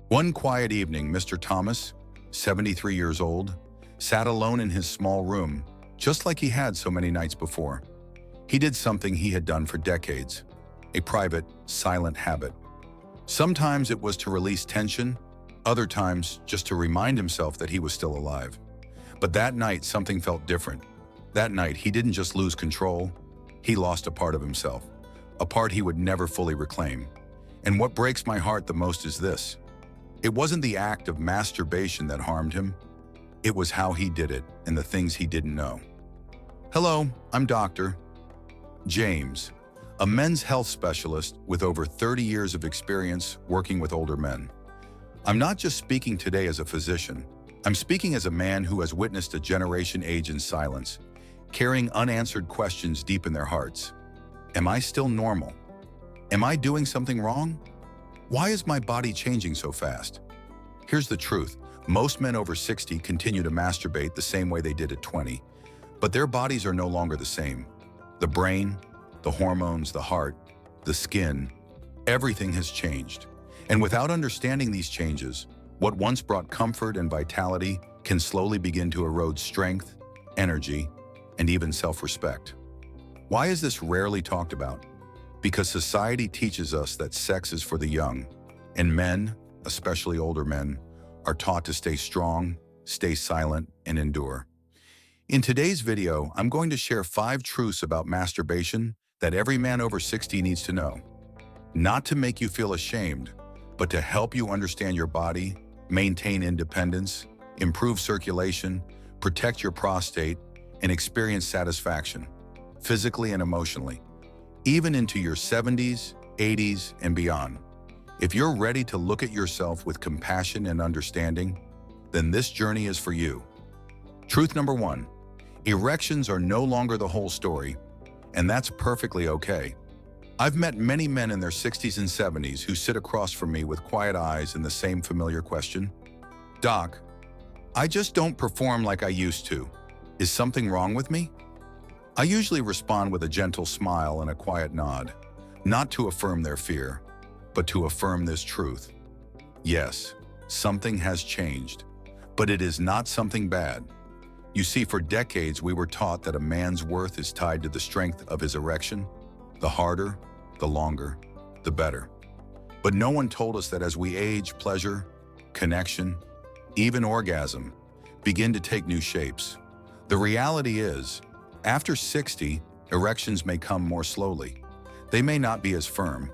One quiet evening, Mr. Thomas, 73 years old, sat alone in his small room, just like he had so many nights before. He did something he had done for decades, a private, silent habit. Sometimes it was to release tension, other times just to remind himself that he was still alive. But that night, something felt different. That night, he didn't just lose control, he lost a part of himself, a part he would never fully reclaim. And what breaks my heart the most is this. It wasn't the act of masturbation that harmed him. It was how he did it and the things he didn't know. Hello, I'm Dr. James, a men's health specialist with over 30 years of experience working with older men. I'm not just speaking today as a physician. I'm speaking as a man who has witnessed a generation age in silence, carrying unanswered questions deep in their hearts. Am I still normal? Am I doing something wrong? Why is my body changing so fast? Here's the truth. Most men over 60 continue to masturbate the same way they did at 20, but their bodies are no longer the same. The brain, the hormones, the heart, the skin, everything has changed. And without understanding these changes, what once brought comfort and vitality can slowly begin to erode strength, energy, and even self-respect. Why is this rarely talked about? Because society teaches us that sex is for the young, and men, especially older men, are taught to stay strong, stay silent, and endure. In today's video, I'm going to share 5 truths about masturbation that every man over 60 needs to know. Not to make you feel ashamed, but to help you understand your body, maintain independence, improve circulation, protect your prostate, and experience satisfaction, physically and emotionally, even into your 70s, 80s, and beyond. If you're ready to look at yourself with compassion and understanding, then this journey is for you. Truth number 1, erections are no longer the whole story, and that's perfectly okay. I've met many men in their 60s and 70s who sit across from me with quiet eyes and the same familiar question. Doc, I just don't perform like I used to. Is something wrong with me? I usually respond with a gentle smile and a quiet nod, not to affirm their fear, but to affirm this truth. Yes, something has changed, but it is not something bad. You see, for decades we were taught that a man's worth is tied to the strength of his erection. The harder, the longer, the better. But no one told us that as we age, pleasure, connection, even orgasm, begin to take new shapes. The reality is, after 60, erections may come more slowly. They may not be as firm,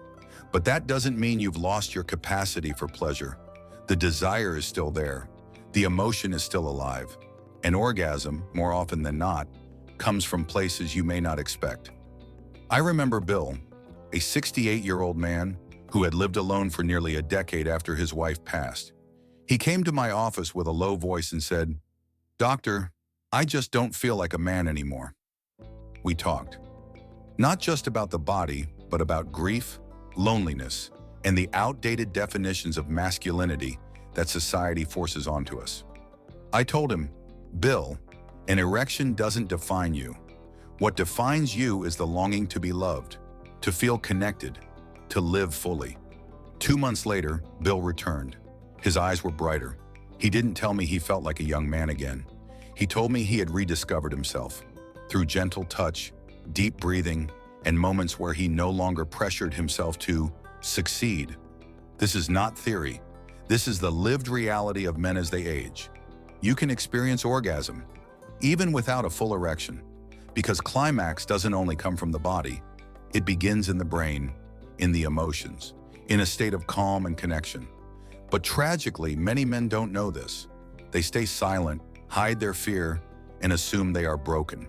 but that doesn't mean you've lost your capacity for pleasure. The desire is still there. The emotion is still alive. An orgasm, more often than not, comes from places you may not expect. I remember Bill, a 68-year-old man who had lived alone for nearly a decade after his wife passed. He came to my office with a low voice and said, "Doctor, I just don't feel like a man anymore." We talked, not just about the body, but about grief, loneliness, and the outdated definitions of masculinity that society forces onto us. I told him, "Bill, an erection doesn't define you. What defines you is the longing to be loved, to feel connected, to live fully." 2 months later, Bill returned. His eyes were brighter. He didn't tell me he felt like a young man again. He told me he had rediscovered himself through gentle touch, deep breathing, and moments where he no longer pressured himself to succeed. This is not theory. This is the lived reality of men as they age. You can experience orgasm, even without a full erection, because climax doesn't only come from the body. It begins in the brain, in the emotions, in a state of calm and connection. But tragically, many men don't know this. They stay silent, hide their fear, and assume they are broken,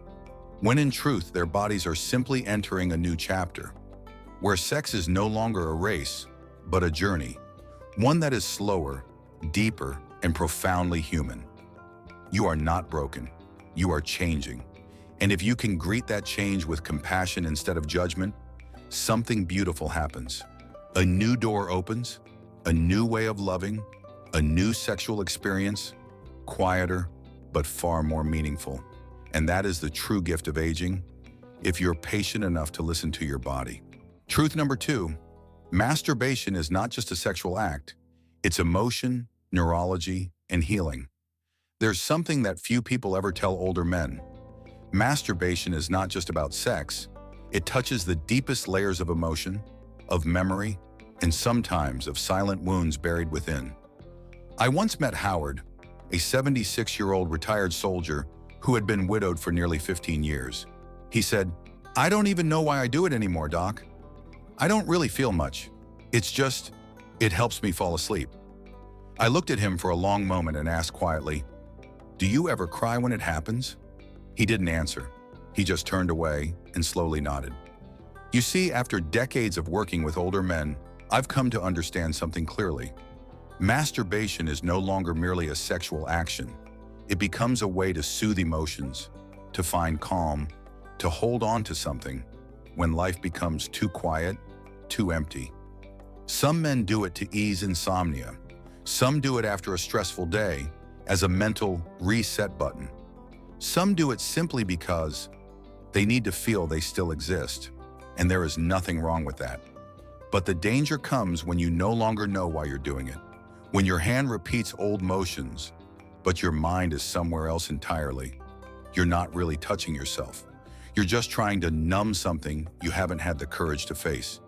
when in truth their bodies are simply entering a new chapter, where sex is no longer a race, but a journey, one that is slower, deeper, and profoundly human. You are not broken. You are changing. And if you can greet that change with compassion instead of judgment, something beautiful happens. A new door opens, a new way of loving, a new sexual experience, quieter, but far more meaningful. And that is the true gift of aging, if you're patient enough to listen to your body. Truth number 2, masturbation is not just a sexual act. It's emotion, neurology, and healing. There's something that few people ever tell older men. Masturbation is not just about sex. It touches the deepest layers of emotion, of memory, and sometimes of silent wounds buried within. I once met Howard, a 76-year-old retired soldier who had been widowed for nearly 15 years. He said, "I don't even know why I do it anymore, Doc. I don't really feel much. It helps me fall asleep." I looked at him for a long moment and asked quietly, "Do you ever cry when it happens?" He didn't answer. He just turned away and slowly nodded. You see, after decades of working with older men, I've come to understand something clearly. Masturbation is no longer merely a sexual action. It becomes a way to soothe emotions, to find calm, to hold on to something when life becomes too quiet, too empty. Some men do it to ease insomnia. Some do it after a stressful day as a mental reset button. Some do it simply because they need to feel they still exist, and there is nothing wrong with that. But the danger comes when you no longer know why you're doing it. When your hand repeats old motions, but your mind is somewhere else entirely. You're not really touching yourself. You're just trying to numb something you haven't had the courage to face.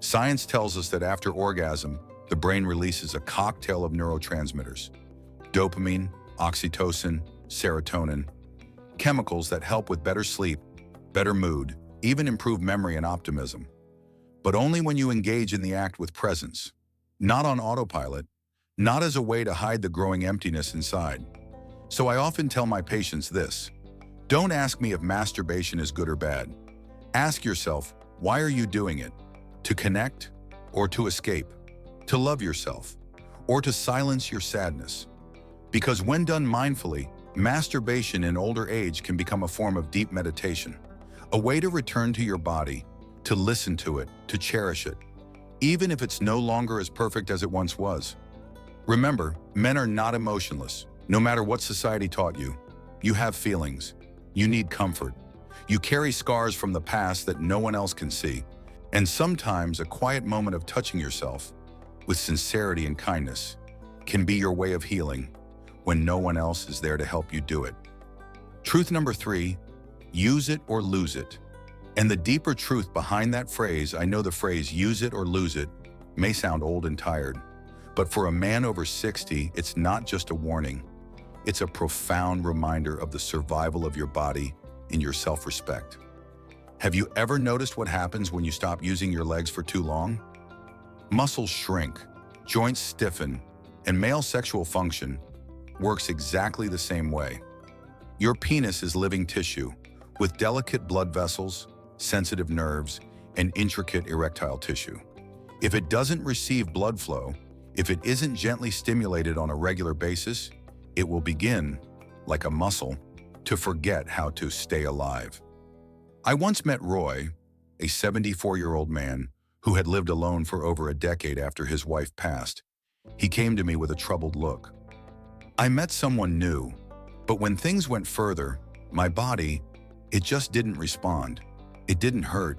Science tells us that after orgasm, the brain releases a cocktail of neurotransmitters: dopamine, oxytocin, serotonin, chemicals that help with better sleep, better mood, even improve memory and optimism. But only when you engage in the act with presence, not on autopilot, not as a way to hide the growing emptiness inside. So I often tell my patients this: don't ask me if masturbation is good or bad. Ask yourself, why are you doing it? To connect or to escape? To love yourself or to silence your sadness? Because when done mindfully, masturbation in older age can become a form of deep meditation, a way to return to your body, to listen to it, to cherish it, even if it's no longer as perfect as it once was. Remember, men are not emotionless. No matter what society taught you, you have feelings. You need comfort. You carry scars from the past that no one else can see. And sometimes a quiet moment of touching yourself with sincerity and kindness can be your way of healing when no one else is there to help you do it. Truth number 3, use it or lose it. And the deeper truth behind that phrase, I know the phrase use it or lose it may sound old and tired, but for a man over 60, it's not just a warning. It's a profound reminder of the survival of your body and your self-respect. Have you ever noticed what happens when you stop using your legs for too long? Muscles shrink, joints stiffen, and male sexual function works exactly the same way. Your penis is living tissue with delicate blood vessels, sensitive nerves, and intricate erectile tissue. If it doesn't receive blood flow, if it isn't gently stimulated on a regular basis, it will begin, like a muscle, to forget how to stay alive. I once met Roy, a 74-year-old man who had lived alone for over a decade after his wife passed. He came to me with a troubled look. I met someone new, but when things went further, my body, it just didn't respond. It didn't hurt.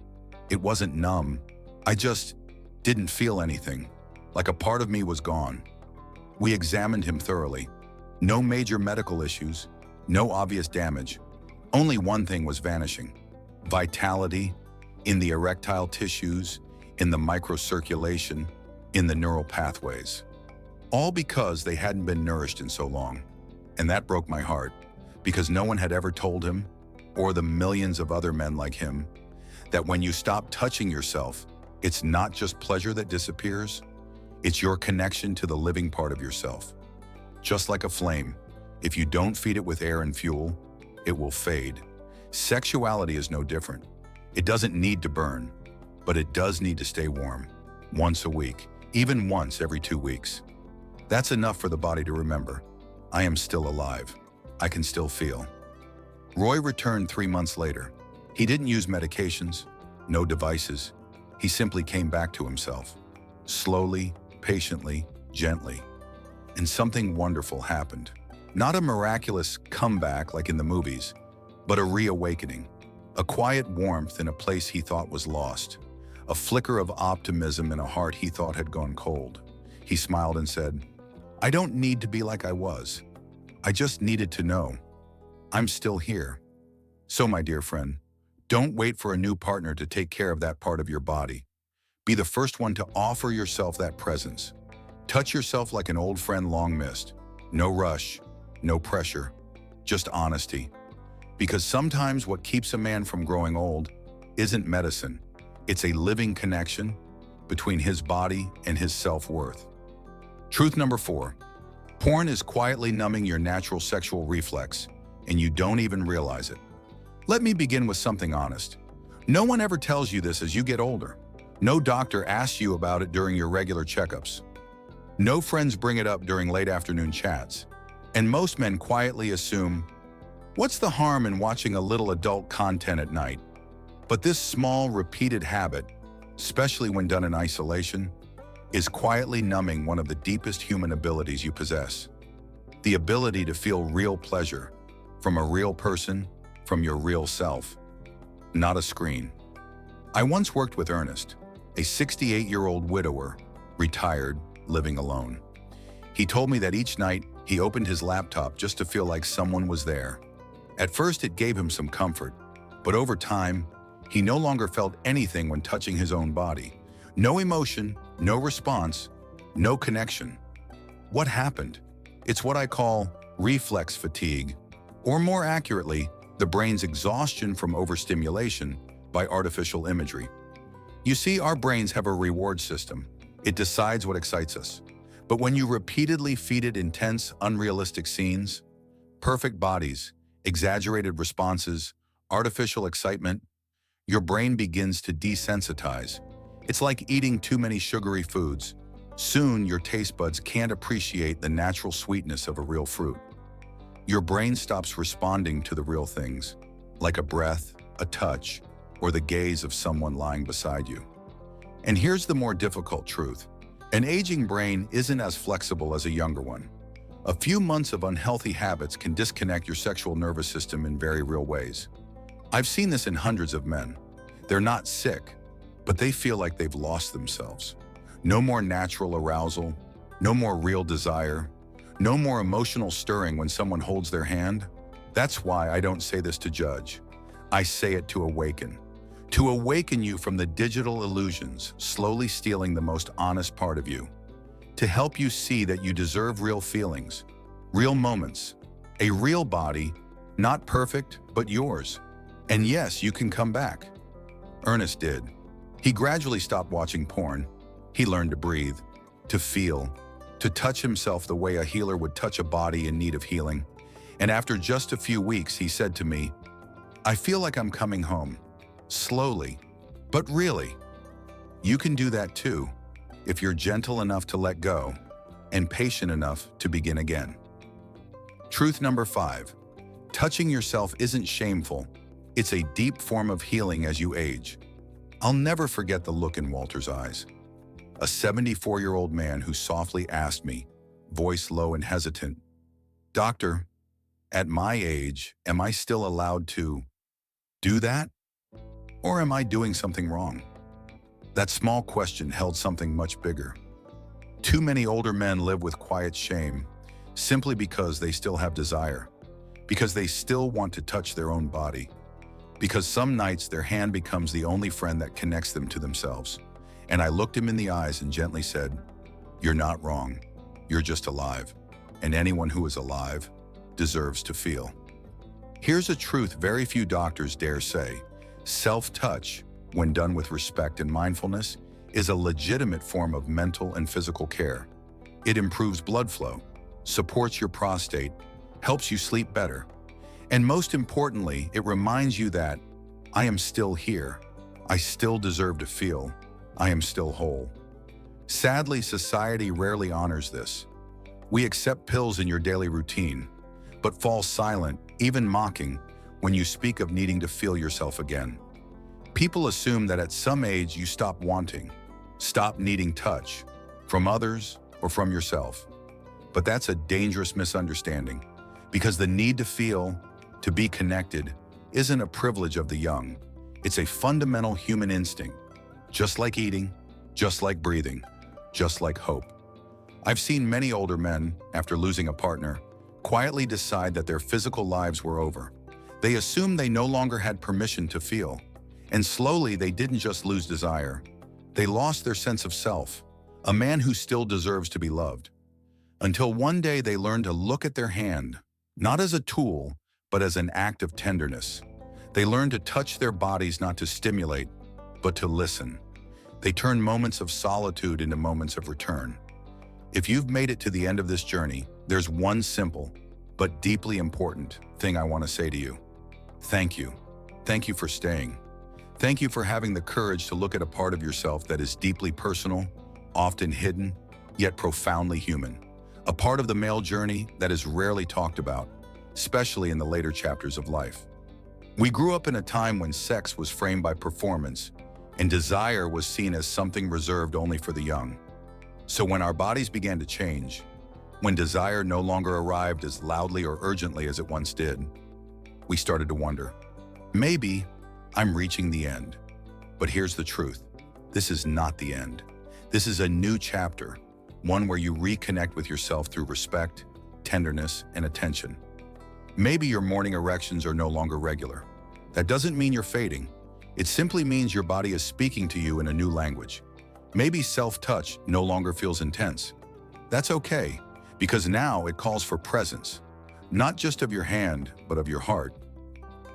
It wasn't numb. I just didn't feel anything, like a part of me was gone. We examined him thoroughly. No major medical issues, no obvious damage. Only one thing was vanishing: vitality in the erectile tissues, in the microcirculation, in the neural pathways. All because they hadn't been nourished in so long. And that broke my heart, because no one had ever told him, or the millions of other men like him, that when you stop touching yourself, it's not just pleasure that disappears, it's your connection to the living part of yourself. Just like a flame, if you don't feed it with air and fuel, it will fade. Sexuality is no different. It doesn't need to burn, but it does need to stay warm, once a week, even once every 2 weeks. That's enough for the body to remember. I am still alive. I can still feel. Roy returned 3 months later. He didn't use medications, no devices. He simply came back to himself. Slowly, patiently, gently. And something wonderful happened. Not a miraculous comeback like in the movies, but a reawakening. A quiet warmth in a place he thought was lost. A flicker of optimism in a heart he thought had gone cold. He smiled and said, "I don't need to be like I was. I just needed to know I'm still here." So, my dear friend, don't wait for a new partner to take care of that part of your body. Be the first one to offer yourself that presence. Touch yourself like an old friend long missed. No rush, no pressure, just honesty. Because sometimes what keeps a man from growing old isn't medicine. It's a living connection between his body and his self-worth. Truth number 4. Porn is quietly numbing your natural sexual reflex, and you don't even realize it. Let me begin with something honest. No one ever tells you this as you get older. No doctor asks you about it during your regular checkups. No friends bring it up during late afternoon chats. And most men quietly assume, what's the harm in watching a little adult content at night? But this small, repeated habit, especially when done in isolation, is quietly numbing one of the deepest human abilities you possess. The ability to feel real pleasure from a real person, from your real self, not a screen. I once worked with Ernest, a 68-year-old widower, retired, living alone. He told me that each night he opened his laptop just to feel like someone was there. At first it gave him some comfort, but over time, he no longer felt anything when touching his own body. No emotion, no response, no connection. What happened? It's what I call reflex fatigue, or more accurately, the brain's exhaustion from overstimulation by artificial imagery. You see, our brains have a reward system. It decides what excites us. But when you repeatedly feed it intense, unrealistic scenes, perfect bodies, exaggerated responses, artificial excitement, your brain begins to desensitize. It's like eating too many sugary foods. Soon, your taste buds can't appreciate the natural sweetness of a real fruit. Your brain stops responding to the real things, like a breath, a touch, or the gaze of someone lying beside you. And here's the more difficult truth. An aging brain isn't as flexible as a younger one. A few months of unhealthy habits can disconnect your sexual nervous system in very real ways. I've seen this in hundreds of men. They're not sick, but they feel like they've lost themselves. No more natural arousal, no more real desire, no more emotional stirring when someone holds their hand. That's why I don't say this to judge. I say it to awaken. To awaken you from the digital illusions, slowly stealing the most honest part of you. To help you see that you deserve real feelings, real moments, a real body, not perfect, but yours. And yes, you can come back. Ernest did. He gradually stopped watching porn. He learned to breathe, to feel, to touch himself the way a healer would touch a body in need of healing. And after just a few weeks, he said to me, "I feel like I'm coming home. Slowly, but really." You can do that too, if you're gentle enough to let go and patient enough to begin again. Truth number 5. Touching yourself isn't shameful. It's a deep form of healing as you age. I'll never forget the look in Walter's eyes. A 74-year-old man who softly asked me, voice low and hesitant, "Doctor, at my age, am I still allowed to do that? Or am I doing something wrong?" That small question held something much bigger. Too many older men live with quiet shame, simply because they still have desire, because they still want to touch their own body, because some nights their hand becomes the only friend that connects them to themselves. And I looked him in the eyes and gently said, "You're not wrong. You're just alive. And anyone who is alive deserves to feel." Here's a truth very few doctors dare say. Self-touch, when done with respect and mindfulness, is a legitimate form of mental and physical care. It improves blood flow, supports your prostate, helps you sleep better, and most importantly, it reminds you that I am still here, I still deserve to feel, I am still whole. Sadly, society rarely honors this. We accept pills in your daily routine, but fall silent, even mocking, when you speak of needing to feel yourself again. People assume that at some age you stop wanting, stop needing touch, from others or from yourself. But that's a dangerous misunderstanding, because the need to feel, to be connected, isn't a privilege of the young. It's a fundamental human instinct, just like eating, just like breathing, just like hope. I've seen many older men, after losing a partner, quietly decide that their physical lives were over. They assumed they no longer had permission to feel. And slowly, they didn't just lose desire. They lost their sense of self, a man who still deserves to be loved. Until one day they learned to look at their hand, not as a tool, but as an act of tenderness. They learned to touch their bodies not to stimulate, but to listen. They turned moments of solitude into moments of return. If you've made it to the end of this journey, there's one simple, but deeply important thing I want to say to you. Thank you. Thank you for staying. Thank you for having the courage to look at a part of yourself that is deeply personal, often hidden, yet profoundly human. A part of the male journey that is rarely talked about, especially in the later chapters of life. We grew up in a time when sex was framed by performance, and desire was seen as something reserved only for the young. So when our bodies began to change, when desire no longer arrived as loudly or urgently as it once did, we started to wonder, maybe I'm reaching the end. But here's the truth. This is not the end. This is a new chapter, one where you reconnect with yourself through respect, tenderness, and attention. Maybe your morning erections are no longer regular. That doesn't mean you're fading. It simply means your body is speaking to you in a new language. Maybe self-touch no longer feels intense. That's okay, because now it calls for presence, not just of your hand, but of your heart.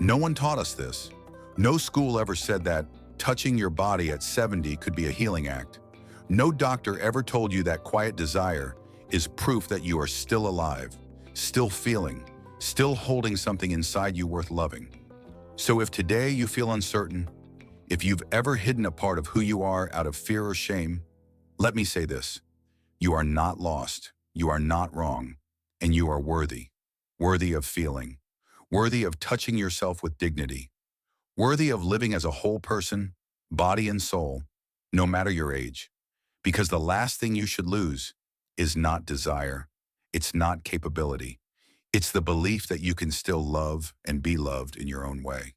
No one taught us this. No school ever said that touching your body at 70 could be a healing act. No doctor ever told you that quiet desire is proof that you are still alive, still feeling, still holding something inside you worth loving. So if today you feel uncertain, if you've ever hidden a part of who you are out of fear or shame, let me say this. You are not lost, you are not wrong, and you are worthy. Worthy of feeling, worthy of touching yourself with dignity, worthy of living as a whole person, body and soul, no matter your age. Because the last thing you should lose is not desire, it's not capability. It's the belief that you can still love and be loved in your own way.